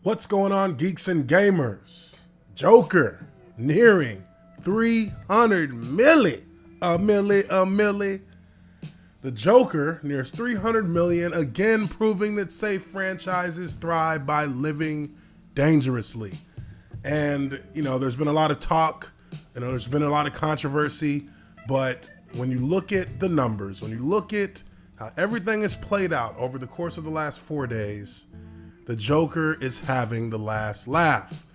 What's going on, geeks and gamers? Joker nearing 300 milli. A milli. The Joker nears 300 million, again proving that safe franchises thrive by living dangerously. And, there's been a lot of talk, there's been a lot of controversy, but when you look at the numbers, when you look at how everything is played out over the course of the last 4 days, the Joker is having the last laugh.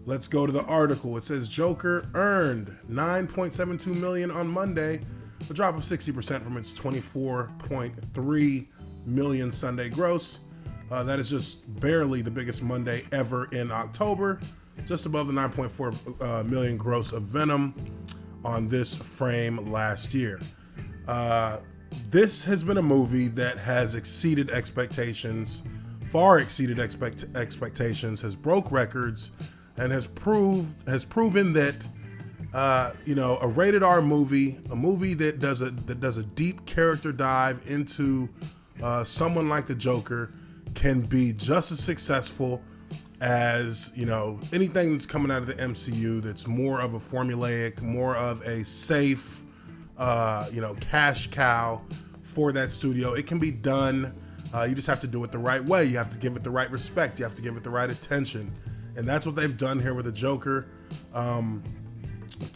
Let's go to the article. It says Joker earned 9.72 million on Monday, a drop of 60% from its 24.3 million Sunday gross. That is just barely the biggest Monday ever in October, just above the 9.4 million gross of Venom on this frame last year. This has been a movie that has exceeded expectations, far exceeded expectations, has broke records, and has proven that a rated R movie, a movie that does a deep character dive into someone like the Joker, can be just as successful as anything that's coming out of the MCU that's more of a formulaic, more of a safe cash cow for that studio. It can be done. You just have to do it the right way. You have to give it the right respect. You have to give it the right attention. And that's what they've done here with the Joker. To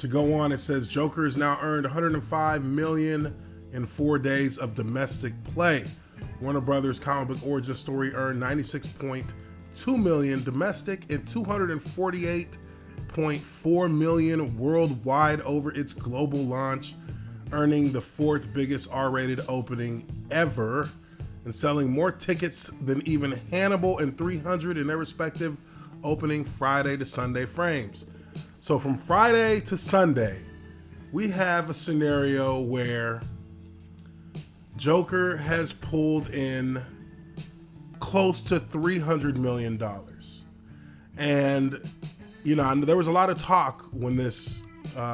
go on, it says Joker has now earned 105 million in 4 days of domestic play. Warner Brothers comic book origin story earned 96.2 million domestic and 248.4 million worldwide over its global launch, earning the fourth biggest R-rated opening ever and selling more tickets than even Hannibal and 300 in their respective opening Friday to Sunday frames. So from Friday to Sunday, we have a scenario where Joker has pulled in close to $300 million. And, there was a lot of talk when this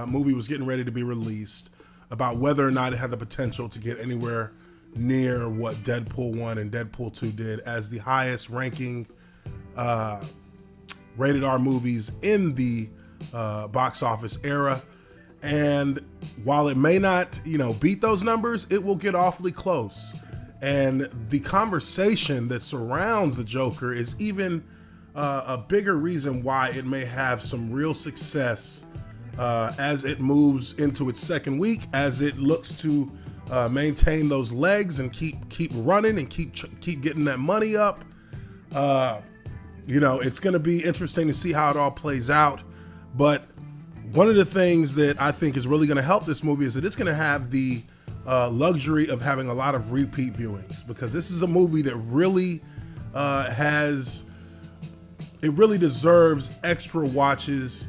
movie was getting ready to be released about whether or not it had the potential to get anywhere near what Deadpool 1 and Deadpool 2 did as the highest ranking rated R movies in the box office era. And while it may not, beat those numbers, it will get awfully close. And the conversation that surrounds the Joker is even a bigger reason why it may have some real success as it moves into its second week, as it looks to maintain those legs and keep running and keep getting that money up. It's going to be interesting to see how it all plays out. But one of the things that I think is really going to help this movie is that it's going to have the luxury of having a lot of repeat viewings, because this is a movie that really really deserves extra watches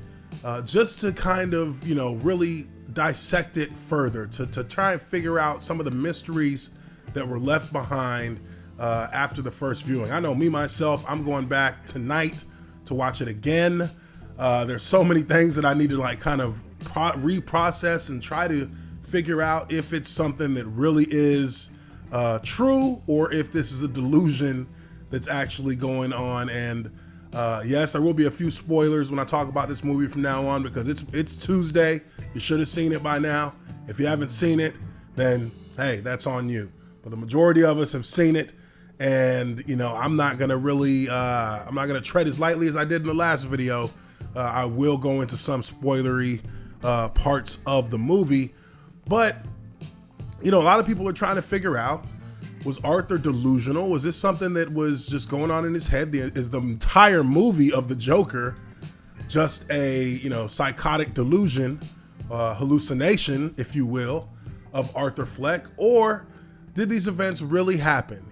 just to kind of, really dissect it further, to try and figure out some of the mysteries that were left behind after the first viewing. I know me, myself, I'm going back tonight to watch it again. There's so many things that I need to kind of reprocess and try to figure out if it's something that really is true, or if this is a delusion that's actually going on. And yes, there will be a few spoilers when I talk about this movie from now on, because it's Tuesday. You should have seen it by now. If you haven't seen it, then hey, that's on you. But the majority of us have seen it, and I'm not gonna tread as lightly as I did in the last video. I will go into some spoilery parts of the movie, but a lot of people are trying to figure out, was Arthur delusional? Was this something that was just going on in his head? Is the entire movie of the Joker just a psychotic delusion, hallucination, if you will, of Arthur Fleck? Or did these events really happen?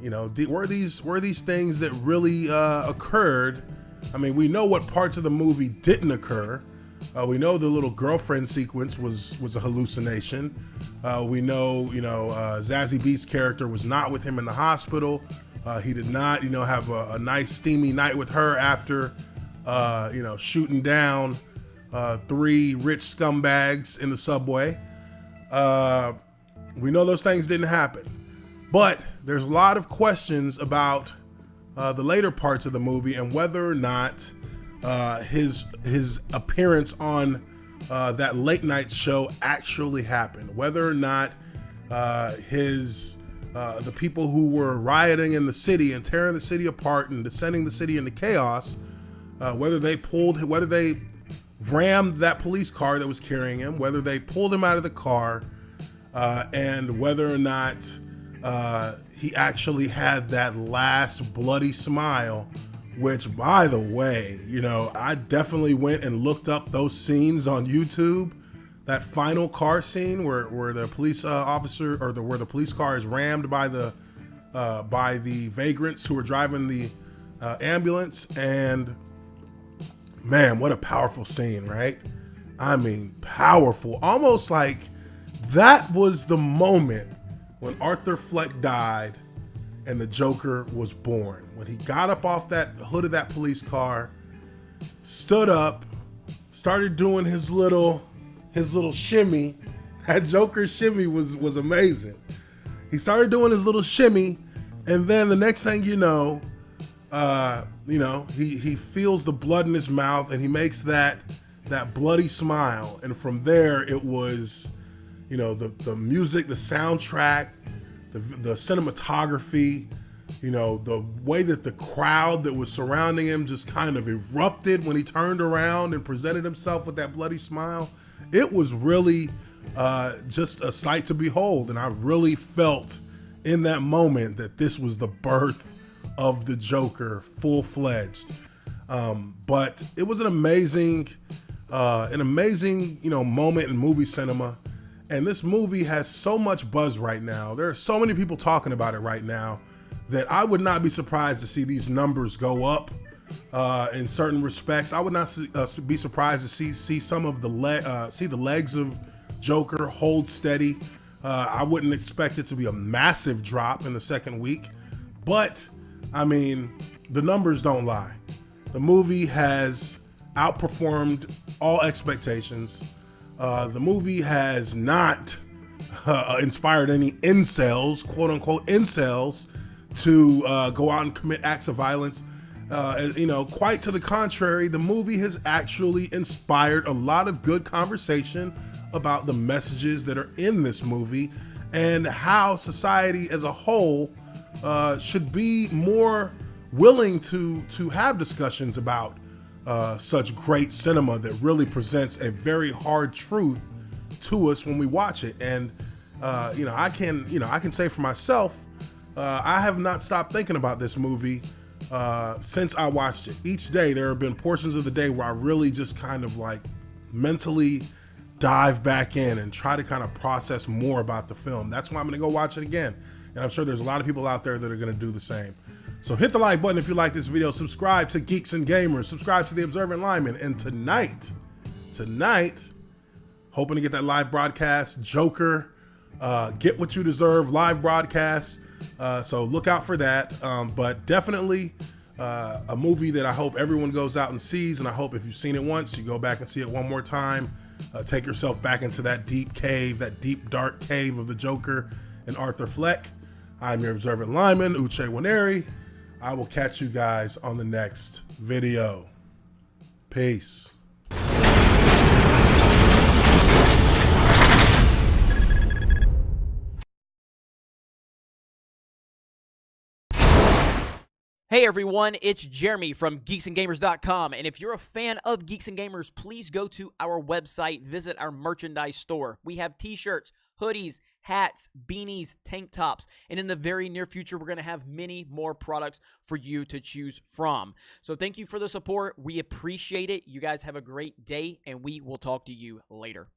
Were these things that really occurred? I mean, we know what parts of the movie didn't occur. We know the little girlfriend sequence was a hallucination. We know, Zazie Beetz' character was not with him in the hospital. He did not, have a nice steamy night with her after, shooting down 3 rich scumbags in the subway. We know those things didn't happen. But there's a lot of questions about the later parts of the movie and whether or not his appearance on that late night show actually happened, whether or not the people who were rioting in the city and tearing the city apart and descending the city into chaos, whether they rammed that police car that was carrying him, whether they pulled him out of the car, and whether or not he actually had that last bloody smile, which, by the way, I definitely went and looked up those scenes on YouTube. That final car scene where the police officer where the police car is rammed by the vagrants who are driving the ambulance, and man, what a powerful scene, right? I mean, powerful. Almost like that was the moment when Arthur Fleck died and the Joker was born. When he got up off that hood of that police car, stood up, started doing his little shimmy. That Joker shimmy was amazing. He started doing his little shimmy, and then the next thing you know, he feels the blood in his mouth, and he makes that bloody smile. And from there, it was, the music, the soundtrack, the cinematography, the way that the crowd that was surrounding him just kind of erupted when he turned around and presented himself with that bloody smile. It was really just a sight to behold. And I really felt in that moment that this was the birth of the Joker full-fledged. But it was an amazing moment in movie cinema. And this movie has so much buzz right now. There are so many people talking about it right now that I would not be surprised to see these numbers go up in certain respects. I would not be surprised to see some of the legs of Joker hold steady. I wouldn't expect it to be a massive drop in the second week, but I mean, the numbers don't lie. The movie has outperformed all expectations. The movie has not inspired any incels, quote unquote incels, to go out and commit acts of violence. Quite to the contrary, the movie has actually inspired a lot of good conversation about the messages that are in this movie and how society as a whole should be more willing to have discussions about such great cinema that really presents a very hard truth to us when we watch it. And I can say for myself, I have not stopped thinking about this movie since I watched it. Each day there have been portions of the day where I really just kind of like mentally dive back in and try to kind of process more about the film. That's why I'm gonna go watch it again. And I'm sure there's a lot of people out there that are gonna do the same. So hit the like button if you like this video, subscribe to Geeks and Gamers, subscribe to The Observant Lineman, and tonight, hoping to get that live broadcast, Joker, Get What You Deserve live broadcast. So look out for that. But definitely a movie that I hope everyone goes out and sees. And I hope if you've seen it once, you go back and see it one more time. Take yourself back into that deep cave, that deep, dark cave of the Joker and Arthur Fleck. I'm your Observant Lineman, Uche Nwaneri. I will catch you guys on the next video. Peace. Hey everyone, it's Jeremy from geeksandgamers.com, and if you're a fan of Geeks and Gamers, please go to our website, visit our merchandise store. We have t-shirts, hoodies, hats, beanies, tank tops, and in the very near future, we're going to have many more products for you to choose from. So thank you for the support. We appreciate it. You guys have a great day, and we will talk to you later.